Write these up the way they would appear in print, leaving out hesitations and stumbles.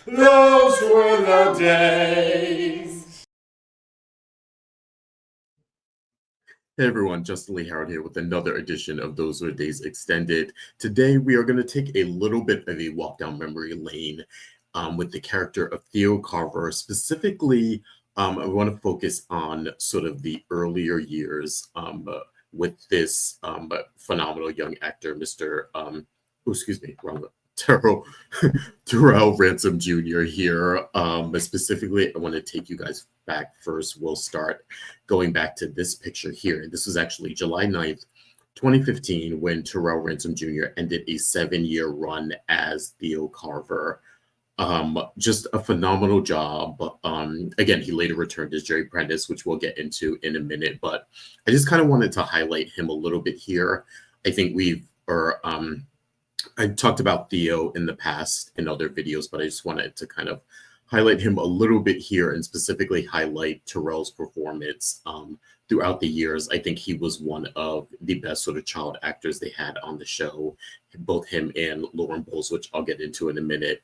Those were the days. Hey everyone, Justin Lee Howard here with another edition of Those Were Days Extended. Today we are going to take a little bit of a walk down memory lane with the character of Theo Carver. Specifically, I want to focus on sort of the earlier years with this phenomenal young actor, Terrell, Terrell Ransom Jr. here. But specifically, I want to take you guys back first. We'll start going back to this picture here. This was actually July 9th, 2015, when Terrell Ransom Jr. ended a 7-year run as Theo Carver. Just a phenomenal job. Again, he later returned as Jerry Prentice, which we'll get into in a minute, but I just kind of wanted to highlight him a little bit here. I think I've talked about Theo in the past in other videos, but I just wanted to kind of highlight him a little bit here and specifically highlight Terrell's performance throughout the years. I think he was one of the best sort of child actors they had on the show, both him and Lauren Bowles, which I'll get into in a minute.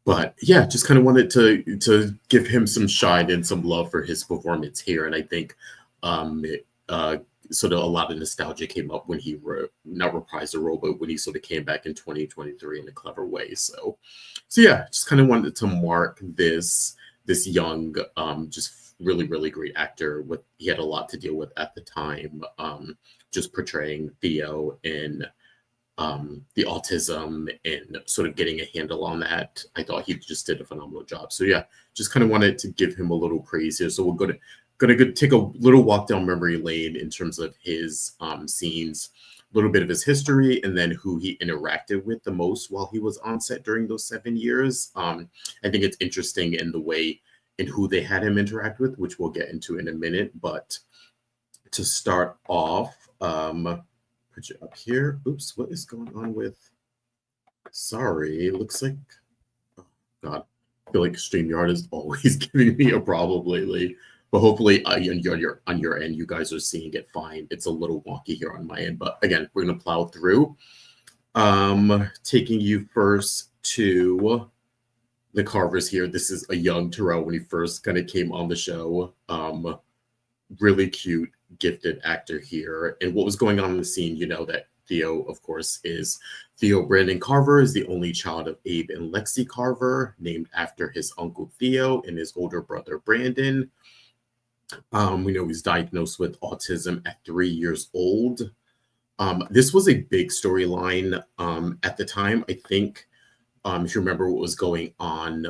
But yeah, just kind of wanted to give him some shine and some love for his performance here. And I think sort of a lot of nostalgia came up when he not reprised the role, but when he sort of came back in 2023 in a clever way. So yeah, just kind of wanted to mark this young, just really great actor. He had a lot to deal with at the time, just portraying Theo in the autism and sort of getting a handle on that. I thought he just did a phenomenal job. So yeah, just kind of wanted to give him a little praise here. So we're going to take a little walk down memory lane in terms of his scenes, a little bit of his history, and then who he interacted with the most while he was on set during those 7 years. I think it's interesting in the way and who they had him interact with, which we'll get into in a minute. But to start off, put you up here. Oops, what is going on with? Sorry, it looks like, oh God, I feel like StreamYard is always giving me a problem lately. But hopefully on your end, you guys are seeing it fine. It's a little wonky here on my end, but again, we're gonna plow through. Taking you first to the Carvers here. This is a young Terrell when he first kind of came on the show. Really cute, gifted actor here. And what was going on in the scene, you know that Theo, of course, is Theo Brandon Carver, is the only child of Abe and Lexi Carver, named after his uncle Theo and his older brother Brandon. We know he's diagnosed with autism at 3 years old. This was a big storyline at the time. I think, if you remember what was going on,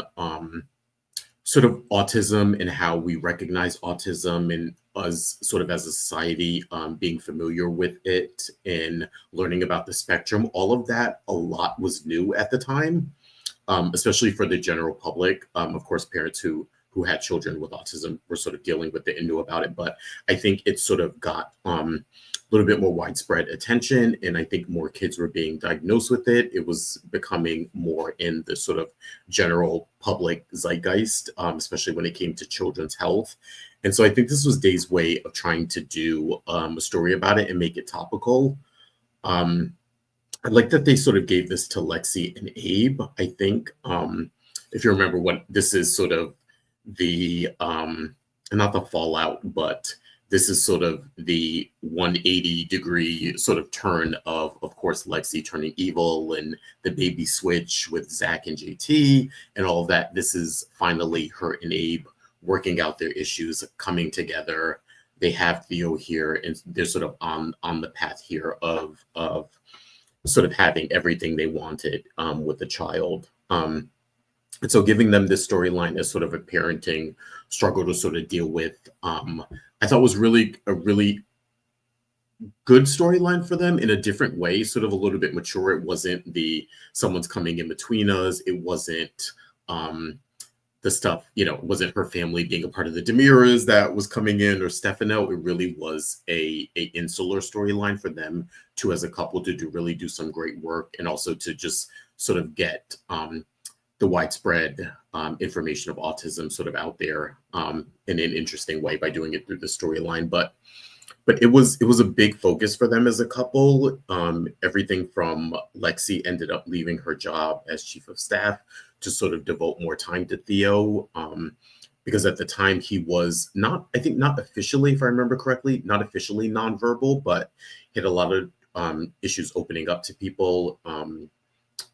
sort of autism and how we recognize autism and us sort of as a society being familiar with it and learning about the spectrum, all of that, a lot was new at the time, especially for the general public. Of course, parents who had children with autism were sort of dealing with it and knew about it. But I think it sort of got a little bit more widespread attention. And I think more kids were being diagnosed with it. It was becoming more in the sort of general public zeitgeist, especially when it came to children's health. And so I think this was Day's way of trying to do a story about it and make it topical. I like that they sort of gave this to Lexi and Abe. I think if you remember what this is sort of the not the fallout, but this is sort of the 180-degree sort of turn of course, Lexi turning evil and the baby switch with Zach and JT and all of that. This is finally her and Abe working out their issues, coming together. They have Theo here, and they're sort of on the path here of sort of having everything they wanted with the child. And so giving them this storyline as sort of a parenting struggle to sort of deal with, I thought was really a really good storyline for them in a different way, sort of a little bit mature. It wasn't someone's coming in between us. It wasn't the stuff, it wasn't her family being a part of the Demiras that was coming in or Stefano. It really was a insular storyline for them to, as a couple, to really do some great work and also to just sort of get the widespread information of autism sort of out there in an interesting way by doing it through the storyline. But it was a big focus for them as a couple. Everything from Lexi ended up leaving her job as chief of staff to sort of devote more time to Theo. Because at the time he was not, I think not officially, if I remember correctly, not officially nonverbal, but he had a lot of issues opening up to people. And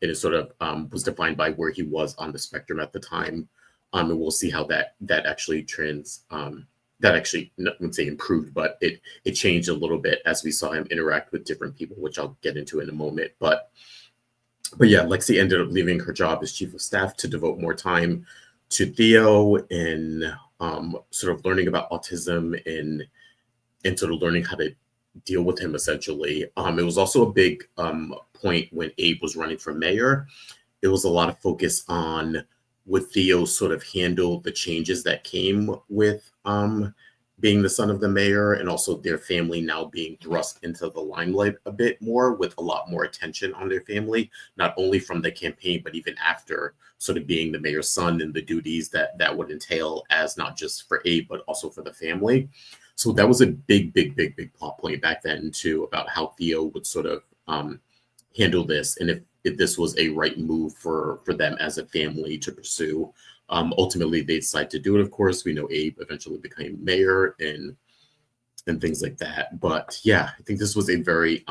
it sort of was defined by where he was on the spectrum at the time. And we'll see how that actually that actually, I wouldn't say improved, but it changed a little bit as we saw him interact with different people, which I'll get into in a moment. But yeah, Lexi ended up leaving her job as chief of staff to devote more time to Theo and sort of learning about autism and sort of learning how to deal with him essentially. It was also a big point when Abe was running for mayor. It was a lot of focus on would Theo sort of handle the changes that came with being the son of the mayor, and also their family now being thrust into the limelight a bit more, with a lot more attention on their family, not only from the campaign, but even after sort of being the mayor's son and the duties that would entail as not just for Abe, but also for the family. So that was a big plot point back then too, about how Theo would sort of handle this, and if this was a right move for them as a family to pursue. Ultimately, they decided to do it. Of course, we know Abe eventually became mayor and things like that. But yeah, I think this was a very,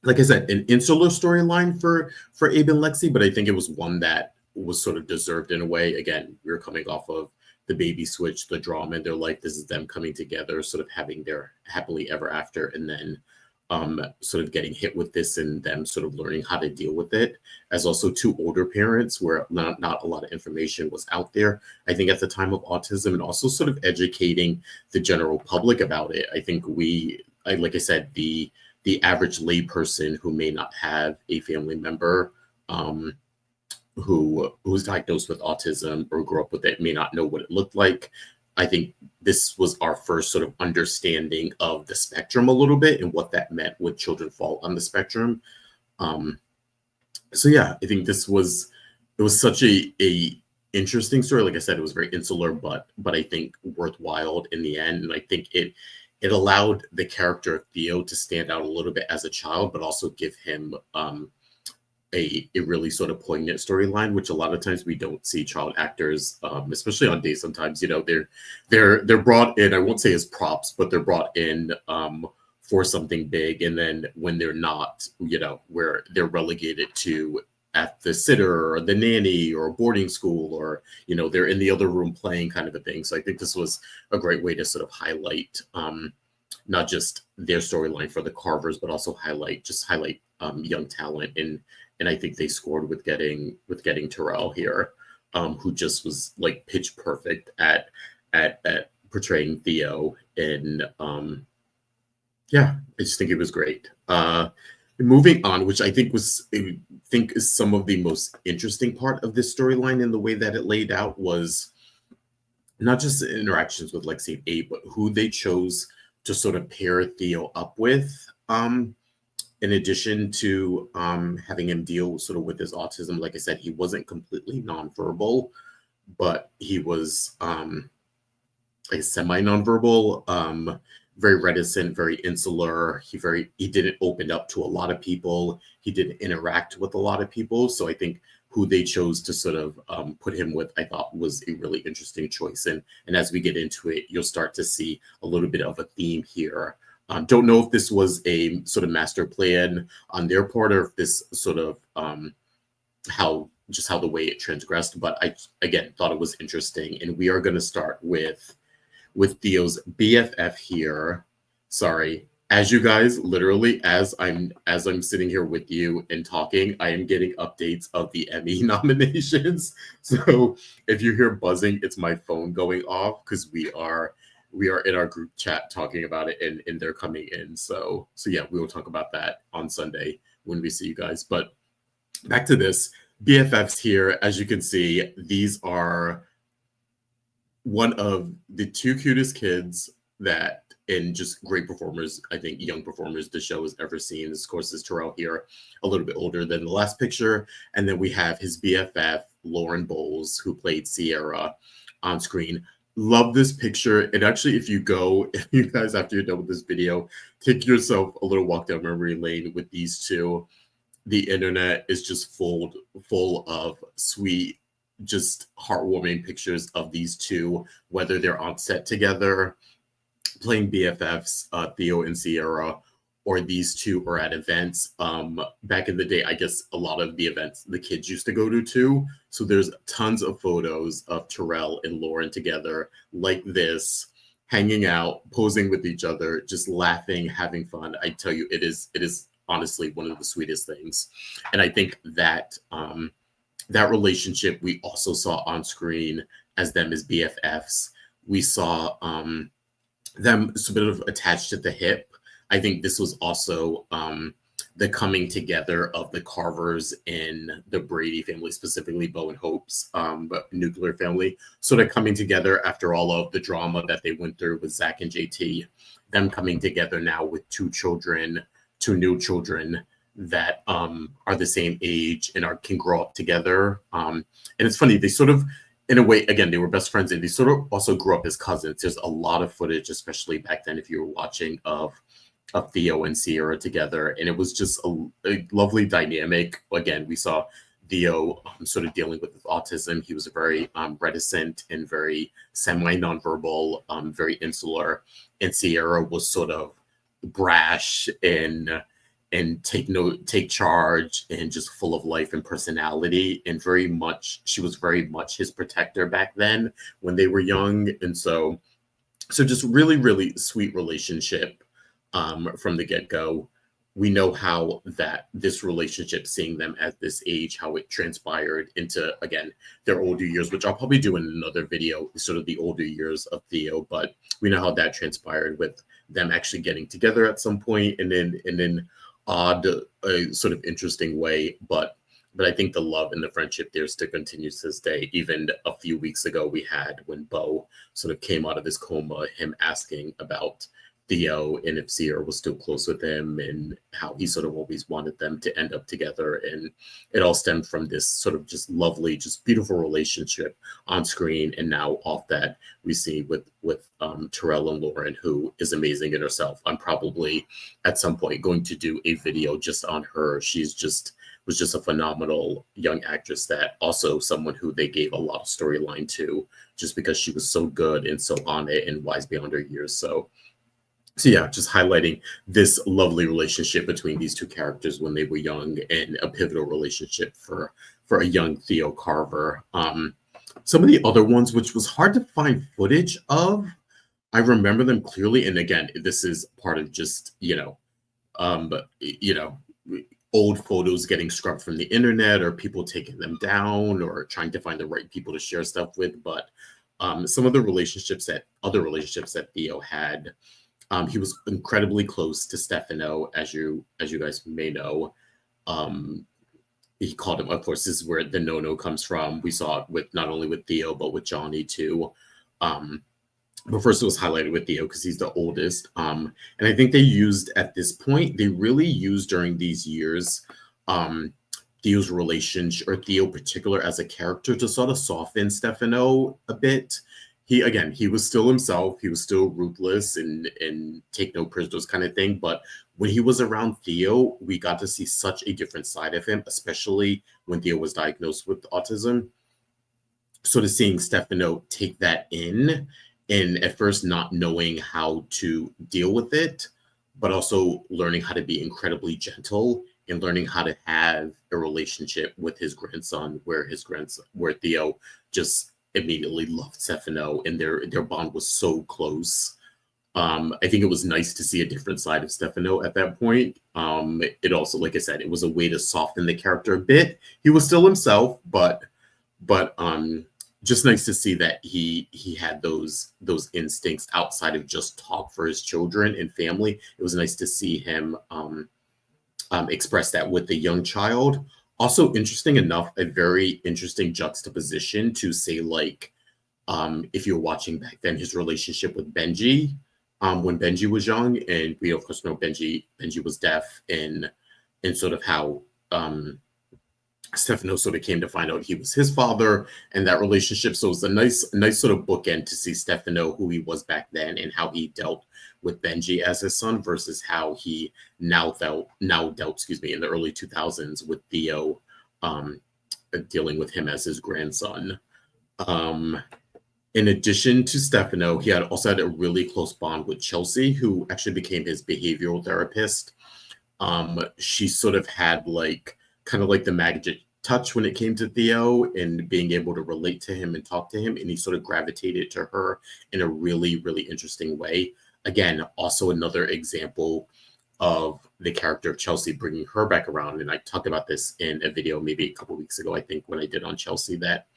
like I said, an insular storyline for Abe and Lexi. But I think it was one that was sort of deserved in a way. Again, we were coming off of the baby switch, the drama in their life. This is them coming together, sort of having their happily ever after, and then sort of getting hit with this and them sort of learning how to deal with it, as also two older parents where not a lot of information was out there, I think, at the time of autism, and also sort of educating the general public about it. I think like I said, the average layperson who may not have a family member who's diagnosed with autism or grew up with it may not know what it looked like. I think this was our first sort of understanding of the spectrum a little bit and what that meant when children fall on the spectrum. So yeah, I think it was such a interesting story. Like I said, it was very insular, but I think worthwhile in the end. And I think it allowed the character of Theo to stand out a little bit as a child, but also give him a really sort of poignant storyline, which a lot of times we don't see child actors, especially on days. Sometimes, they're brought in, I won't say as props, but they're brought in for something big. And then when they're not, where they're relegated to at the sitter or the nanny or boarding school, or, they're in the other room playing, kind of a thing. So I think this was a great way to sort of highlight not just their storyline for the Carvers, but also highlight young talent. And I think they scored with getting Terrell here, who just was like pitch perfect at portraying Theo. And yeah, I just think it was great. Moving on, which I think is some of the most interesting part of this storyline, and the way that it laid out, was not just the interactions with Lexi and Abe, but who they chose to sort of pair Theo up with. In addition to having him deal sort of with his autism, like I said, he wasn't completely nonverbal, but he was like semi-nonverbal, very reticent, very insular. He didn't open up to a lot of people. He didn't interact with a lot of people. So I think who they chose to sort of put him with, I thought, was a really interesting choice. And as we get into it, you'll start to see a little bit of a theme here. Don't know if this was a sort of master plan on their part, or if this sort of how the way it transgressed, but I, again, thought it was interesting. And we are going to start with Theo's BFF here. Sorry, as you guys, literally, as I'm sitting here with you and talking, I am getting updates of the Emmy nominations. So if you hear buzzing, it's my phone going off, because we are in our group chat talking about it, and they're coming in. So yeah, we will talk about that on Sunday when we see you guys. But back to this, BFFs here. As you can see, these are one of the two cutest kids and just great performers, I think, young performers the show has ever seen. This, of course, is Terrell here, a little bit older than the last picture. And then we have his BFF, Lauren Bowles, who played Ciara, on screen. Love this picture. And actually, if you guys, after you're done with this video, take yourself a little walk down memory lane with these two. the internet is just full of sweet, just heartwarming pictures of these two, whether they're on set together, playing BFFs, Theo and Ciara, or these two are at events. Back in the day, I guess a lot of the events the kids used to go to too. So there's tons of photos of Terrell and Lauren together like this, hanging out, posing with each other, just laughing, having fun. I tell you, it is honestly one of the sweetest things. And I think that that relationship we also saw on screen as them as BFFs. We saw them sort of attached at the hip. I think this was also the coming together of the Carvers in the Brady family, specifically Bo and Hope's but nuclear family, sort of coming together after all of the drama that they went through with Zach and JT, them coming together now with two new children that are the same age and can grow up together. And it's funny, they sort of, in a way, again, they were best friends and they sort of also grew up as cousins. There's a lot of footage, especially back then, if you were watching, of Theo and Ciara together. And it was just a lovely dynamic. Again, we saw Theo sort of dealing with autism. He was very reticent and very semi-nonverbal, very insular. And Ciara was sort of brash and take charge and just full of life and personality, and she was very much his protector back then when they were young. And so just really, really sweet relationship from the get-go. We know how that this relationship, seeing them at this age, how it transpired into, again, their older years, which I'll probably do in another video, sort of the older years of Theo, but we know how that transpired with them actually getting together at some point, and then odd, sort of interesting way, but I think the love and the friendship there still continues to this day. Even a few weeks ago, we had, when Bo sort of came out of his coma, him asking about Theo and if Ciara was still close with him, and how he sort of always wanted them to end up together. And it all stemmed from this sort of just lovely, just beautiful relationship on screen. And now off that, we see with Terrell and Lauren, who is amazing in herself. I'm probably at some point going to do a video just on her. Was just a phenomenal young actress, that also someone who they gave a lot of storyline to, just because she was so good and so on it and wise beyond her years. So yeah, just highlighting this lovely relationship between these two characters when they were young, and a pivotal relationship for a young Theo Carver. Some of the other ones, which was hard to find footage of, I remember them clearly. And again, this is part of just, old photos getting scrubbed from the internet, or people taking them down, or trying to find the right people to share stuff with. But some of the other relationships that Theo had, he was incredibly close to Stefano, as you guys may know. He called him, of course, this is where the no comes from. We saw it with not only with Theo, but with Johnny too. But first it was highlighted with Theo because he's the oldest. And I think they really used during these years, Theo's relationship, or Theo particular as a character, to sort of soften Stefano a bit. He was still himself. He was still ruthless and take no prisoners kind of thing. But when he was around Theo, we got to see such a different side of him, especially when Theo was diagnosed with autism. Sort of seeing Stefano take that in, and at first not knowing how to deal with it, but also learning how to be incredibly gentle and learning how to have a relationship with his grandson, where Theo just immediately loved Stefano, and their bond was so close. I think it was nice to see a different side of Stefano at that point. It also, like I said, it was a way to soften the character a bit. He was still himself, but just nice to see that he had those instincts outside of just talk for his children and family. It was nice to see him express that with the young child. Also, interesting enough, a very interesting juxtaposition to say, like, if you're watching back then, his relationship with Benji, when Benji was young, and we of course know Benji was deaf, and sort of how Stefano sort of came to find out he was his father, and that relationship. So it was a nice sort of bookend to see Stefano, who he was back then, and how he dealt with Benji as his son versus how he now dealt in the early 2000s with Theo, dealing with him as his grandson. In addition to Stefano, he also had a really close bond with Chelsea, who actually became his behavioral therapist. She sort of had kind of like the magic touch when it came to Theo and being able to relate to him and talk to him, and he sort of gravitated to her in a really, really interesting way. Again, also another example of the character of Chelsea bringing her back around, and I talked about this in a video maybe a couple weeks ago, I think, when I did on Chelsea, that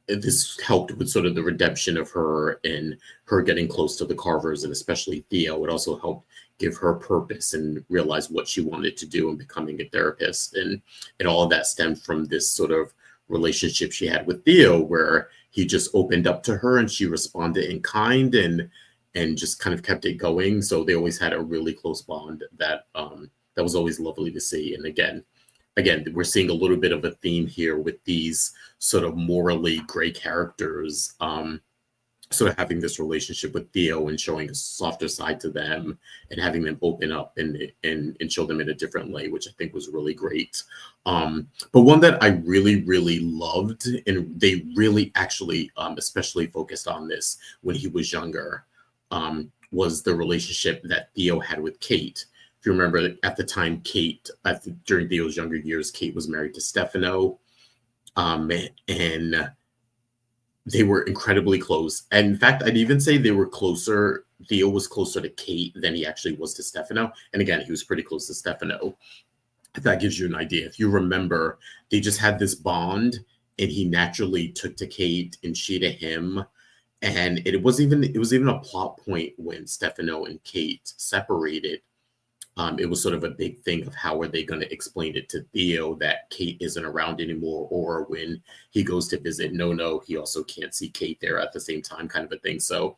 this helped with sort of the redemption of her and her getting close to the Carvers, and especially Theo. It also helped give her purpose and realize what she wanted to do in becoming a therapist. And all of that stemmed from this sort of relationship she had with Theo, where he just opened up to her and she responded in kind and just kind of kept it going. So they always had a really close bond that was always lovely to see. And again, we're seeing a little bit of a theme here with these sort of morally gray characters, sort of having this relationship with Theo and showing a softer side to them and having them open up and show them in a different light, which I think was really great. But one that I really, really loved, and they really actually especially focused on this when he was younger, was the relationship that Theo had with Kate. If you remember, at the time, during Theo's younger years, Kate was married to Stefano, and they were incredibly close. And in fact, I'd even say they were closer. Theo was closer to Kate than he actually was to Stefano. And again, he was pretty close to Stefano. If that gives you an idea. If you remember, they just had this bond, and he naturally took to Kate and she to him. And it was even a plot point when Stefano and Kate separated. It was sort of a big thing of how are they going to explain it to Theo that Kate isn't around anymore, or when he goes to visit Nono, he also can't see Kate there at the same time, kind of a thing. So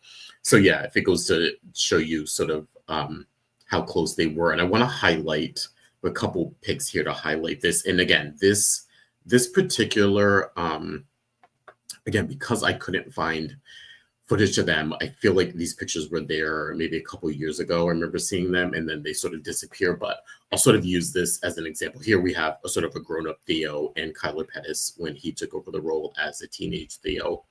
yeah, if it goes to show you sort of how close they were. And I want to highlight a couple pics here to highlight this. And again, this particular, again, because I couldn't find footage of them, I feel like these pictures were there maybe a couple of years ago. I remember seeing them and then they sort of disappear, but I'll sort of use this as an example. Here we have a sort of a grown-up Theo and Kyler Pettis when he took over the role as a teenage Theo.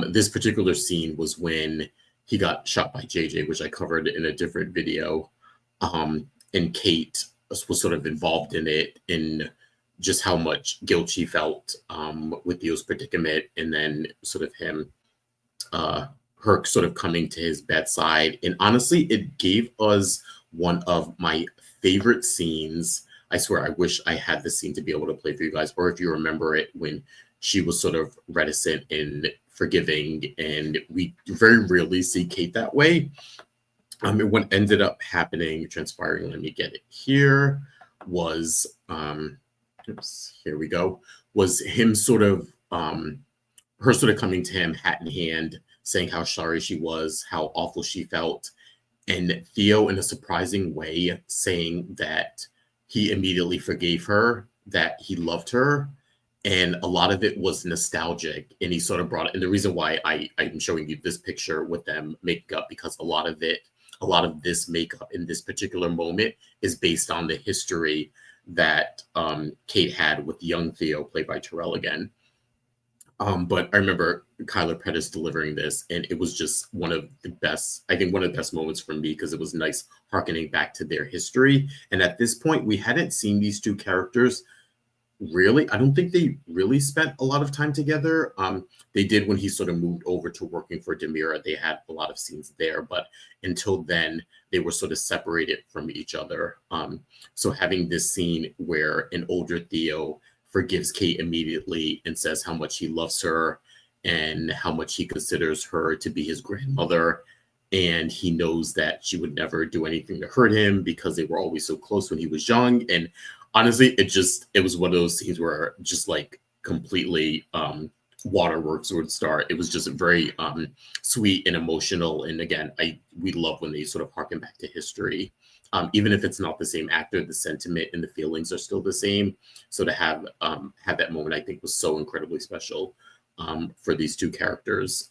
This particular scene was when he got shot by JJ, which I covered in a different video. And Kate was sort of involved in it, in just how much guilt she felt with Theo's predicament, and then sort of him, her sort of coming to his bedside. And honestly, it gave us one of my favorite scenes. I swear, I wish I had this scene to be able to play for you guys, or if you remember it, when she was sort of reticent and forgiving, and we very rarely see Kate that way. And what ended up transpiring, let me get it here, was, here we go, was him sort of, her sort of coming to him hat in hand, saying how sorry she was, how awful she felt. And Theo, in a surprising way, saying that he immediately forgave her, that he loved her. And a lot of it was nostalgic. And he sort of brought it. And the reason why I'm showing you this picture with them making up, because a lot of this makeup in this particular moment is based on the history that Kate had with young Theo, played by Terrell again. But I remember Kyler Pettis delivering this, and it was just one of the best moments for me, because it was nice harkening back to their history. And at this point, we hadn't seen these two characters really. I don't think they really spent a lot of time together. They did when he sort of moved over to working for Demira. They had a lot of scenes there, but until then, they were sort of separated from each other. So having this scene where an older Theo forgives Kate immediately and says how much he loves her and how much he considers her to be his grandmother. And he knows that she would never do anything to hurt him because they were always so close when he was young. And honestly, it was one of those scenes where just like completely waterworks would start. It was just very sweet and emotional. And again, we love when they sort of harken back to history. Even if it's not the same actor, the sentiment and the feelings are still the same. So to have that moment, I think, was so incredibly special for these two characters.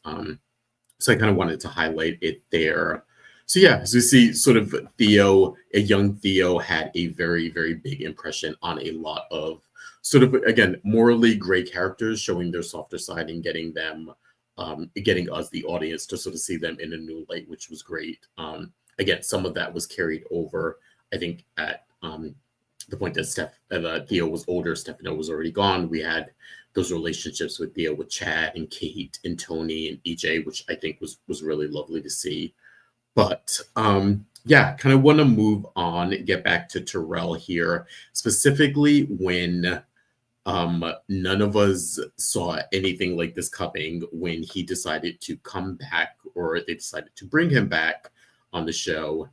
So I kind of wanted to highlight it there. So yeah, as we see, sort of Theo, a young Theo had a very, very big impression on a lot of sort of, again, morally gray characters, showing their softer side and getting them, getting us, the audience, to sort of see them in a new light, which was great. Again, some of that was carried over, I think, at the point that Theo was older, Stefano was already gone. We had those relationships with Theo, with Chad and Kate and Tony and EJ, which I think was really lovely to see. But yeah, kind of want to move on, get back to Terrell here, specifically when none of us saw anything like this coming, when he decided to come back, or they decided to bring him back on the show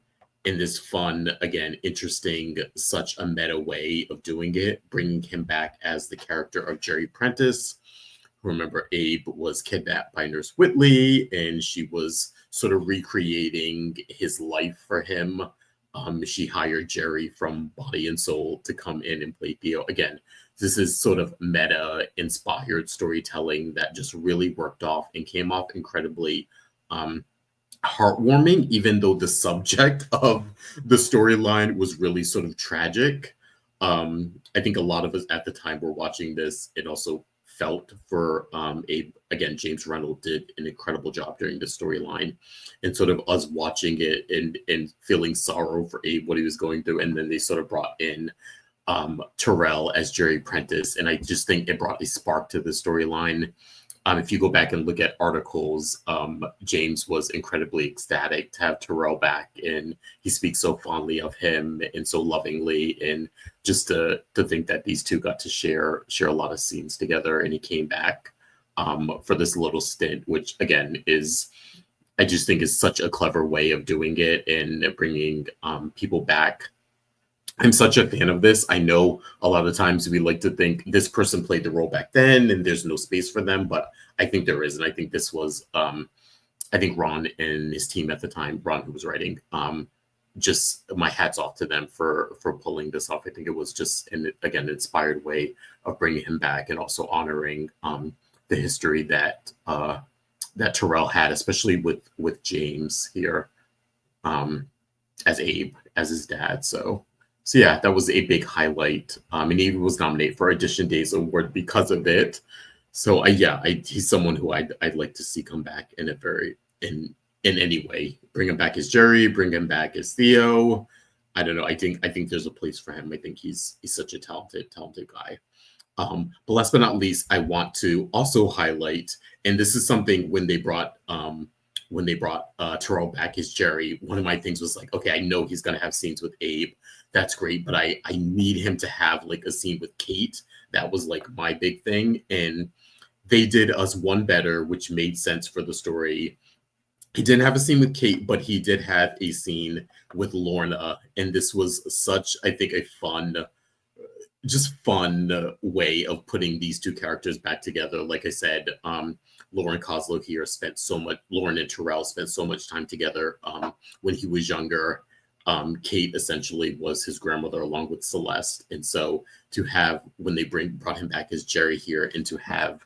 in this fun, again, interesting, such a meta way of doing it, bringing him back as the character of Jerry Prentice. Remember, Abe was kidnapped by Nurse Whitley, and she was sort of recreating his life for him. She hired Jerry from Body and Soul to come in and play Theo. Again, this is sort of meta-inspired storytelling that just really worked off and came off incredibly heartwarming, even though the subject of the storyline was really sort of tragic. I think a lot of us at the time were watching this and also felt for Abe. Again, James Reynolds did an incredible job during the storyline, and sort of us watching it and feeling sorrow for Abe, what he was going through. And then they sort of brought in Terrell as Jerry Prentice, and I just think it brought a spark to the storyline. If you go back and look at articles, James was incredibly ecstatic to have Terrell back, and he speaks so fondly of him and so lovingly. And just to think that these two got to share a lot of scenes together, and he came back for this little stint, which again is, I just think, is such a clever way of doing it and bringing people back. I'm such a fan of this. I know a lot of times we like to think this person played the role back then and there's no space for them, but I think there is. And I think this was, I think Ron and his team at the time, Ron who was writing, just my hats off to them for pulling this off. I think it was just, again, an inspired way of bringing him back and also honoring the history that that Terrell had, especially with James here as Abe, as his dad. So yeah, that was a big highlight. And he was nominated for a Dishin Days Award because of it. So yeah, he's someone who I'd like to see come back in any way. Bring him back as Jerry, bring him back as Theo. I don't know. I think there's a place for him. I think he's such a talented guy. But last but not least, I want to also highlight, and this is something when they brought Terrell back as Jerry, one of my things was like, okay, I know he's gonna have scenes with Abe. That's great, but I need him to have like a scene with Kate. That was like my big thing. And they did us one better, which made sense for the story. He didn't have a scene with Kate, but he did have a scene with Lorna. And this was such, I think, a fun way of putting these two characters back together. Like I said, Lauren Koslow here Lauren and Terrell spent so much time together when he was younger. Kate essentially was his grandmother along with Celeste. And so to have, when they brought him back as Jerry here, and to have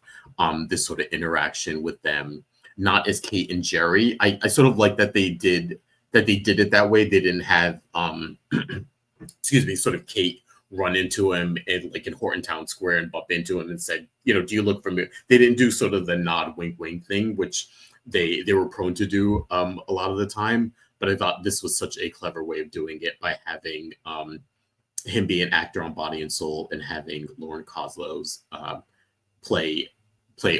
this sort of interaction with them, not as Kate and Jerry, I sort of like that they did it that way. They didn't have, sort of Kate run into him in Horton Town Square and bump into him and said, do you look familiar? They didn't do sort of the nod wink wink thing, which they were prone to do a lot of the time. But I thought this was such a clever way of doing it by having him be an actor on Body and Soul and having Lauren Koslow's play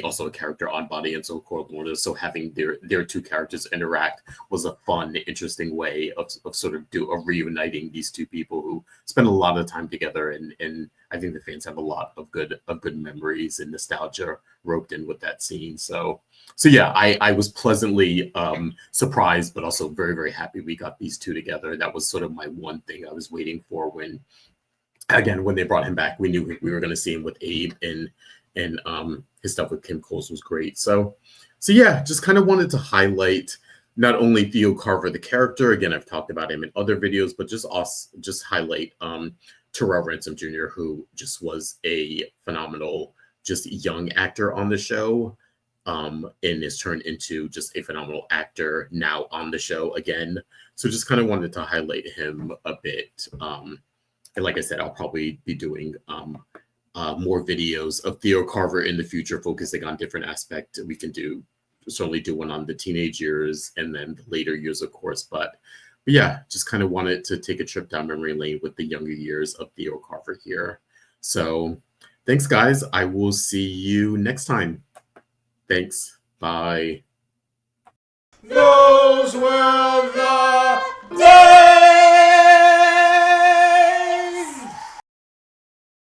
also a character on Body and Soul called Lorna. So having their two characters interact was a fun, interesting way of sort of reuniting these two people who spend a lot of time together. And I think the fans have a lot of good memories and nostalgia roped in with that scene. So yeah, I was pleasantly surprised, but also very, very happy we got these two together. That was sort of my one thing I was waiting for when they brought him back. We knew we were going to see him with Abe, and his stuff with Kim Coles was great. So yeah, just kind of wanted to highlight not only Theo Carver, the character. Again, I've talked about him in other videos, but just highlight Terrell Ransom Jr., who just was a phenomenal, just young actor on the show. and is turned into just a phenomenal actor now on the show again. So just kind of wanted to highlight him a bit. And like I said, I'll probably be doing more videos of Theo Carver in the future, focusing on different aspects. We can certainly do one on the teenage years and then the later years, of course. But yeah, just kind of wanted to take a trip down memory lane with the younger years of Theo Carver here. So thanks, guys. I will see you next time. Thanks. Bye. Those were